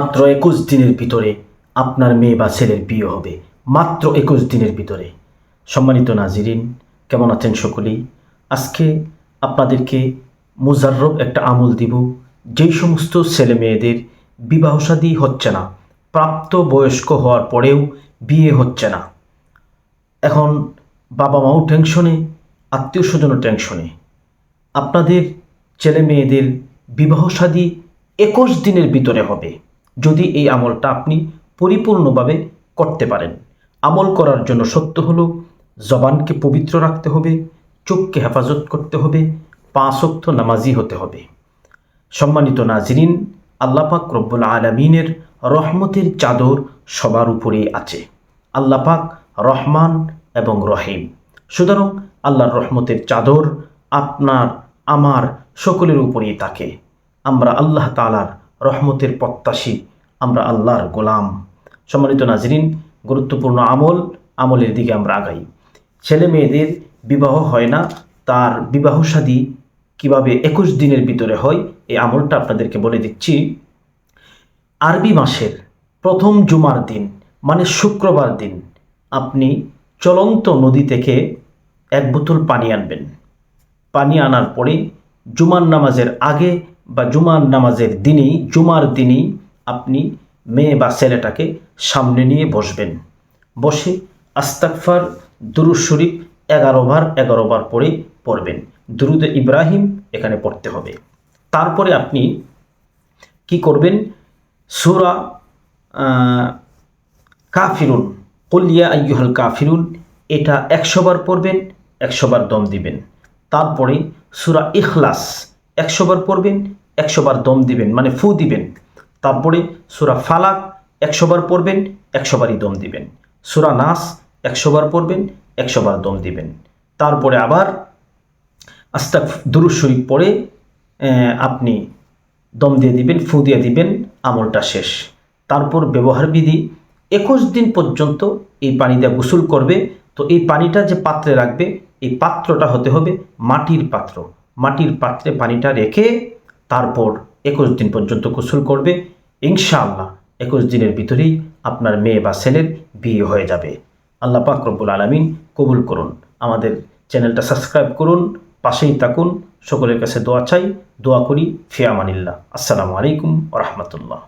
মাত্র 21 দিনের ভিতরে আপনার মেয়ে বা ছেলের বিয়ে হবে, মাত্র 21 দিনের ভিতরে। সম্মানিত নাজিরিন, কেমন আছেন সকলেই? আজকে আপনাদেরকে মুজাররব একটা আমল দিব, যেই সমস্ত ছেলে মেয়েদের বিবাহ শাদী হচ্ছে না, প্রাপ্ত বয়স্ক হওয়ার পরেও বিয়ে হচ্ছে না। এখন বাবা মাও টেনশনে, আত্মীয় স্বজনও টেনশনে। আপনাদের ছেলে মেয়েদের বিবাহ শাদী 21 দিনের ভিতরে হবে যদি এই আমলটা আপনি পরিপূর্ণভাবে করতে পারেন। আমল করার জন্য সত্য হলো জবানকে পবিত্র রাখতে হবে, চোখকে হেফাজত করতে হবে, 5 ওয়াক্ত নামাজি হতে হবে। সম্মানিত নাজরিন, আল্লাহ পাক রব্বুল আলামিনের রহমতের চাদর সবার উপরেই আছে। আল্লাহ পাক রহমান এবং রহিম, সুতরাং আল্লাহর রহমতের চাদর আপনার আমার সকলের উপরেই থাকে। আমরা আল্লাহ তাআলার রহমতের প্রত্যাশী, আমরা আল্লাহর গোলাম। সম্মানিত নাজরিন, গুরুত্বপূর্ণ আমলের দিকে আমরা আগাই। ছেলে মেয়েদের বিবাহ হয় না, তার বিবাহ শাদী কিভাবে 21 দিনের ভিতরে হয় এই আমলটা আপনাদেরকে বলে দিচ্ছি। আরবি মাসের প্রথম জুমার দিন মানে শুক্রবার দিন আপনি চলন্ত নদী থেকে 1 বোতল পানি আনবেন। পানি আনার পরে জুমার নামাজের আগে বা জুমার নামাজের দিনেই, জুমার দিনেই আপনি মেয়ে বা ছেলেটাকে সামনে নিয়ে বসবেন। বসে আস্তাগফার, দুরূদ শরীফ 11 বার করে পড়বেন। দুরূদে ইব্রাহিম এখানে পড়তে হবে। তারপরে আপনি কি করবেন? সূরা কাফিরুন, কুল ইয়া আইয়ুহাল কাফিরুন, এটা 100 বার পড়বেন, 100 বার দম দিবেন। তারপরে সূরা ইখলাস 100 বার পড়বেন, 100 বার দম দিবেন, মানে ফু দিবেন। তারপরে সূরা ফালাক 100 বার পড়বেন, 100 বারই দম দিবেন। সূরা নাস 100 বার পড়বেন, 100 বার দম দিবেন। তারপরে আবার দুরূদ শরীফ পড়ে আপনি দম দিয়ে দিবেন, ফু দিয়ে দিবেন, আমলটা শেষ। তারপর ব্যবহার বিধি, 21 দিন পর্যন্ত এই পানি দিয়ে গোসল করবে। তো এই পানিটা যে পাত্রে রাখবে, এই পাত্রটা হতে হবে মাটির পাত্র। মাটির পাত্রে পানিটা রেখে তারপর 21 দিন পর্যন্ত গোসল করবে। ইনশাআল্লাহ 21 দিনের ভিতরেই আপনার মেয়ে বা ছেলের বিয়ে হয়ে যাবে। আল্লাহ পাক রব্বুল আলামিন কবুল করুন। আমাদের চ্যানেলটা সাবস্ক্রাইব করুন, পাশেই থাকুন। সকলের কাছে দোয়া চাই, দোয়া করি। ফি আমানিল্লাহ। আসসালামু আলাইকুম ওয়া রাহমাতুল্লাহ।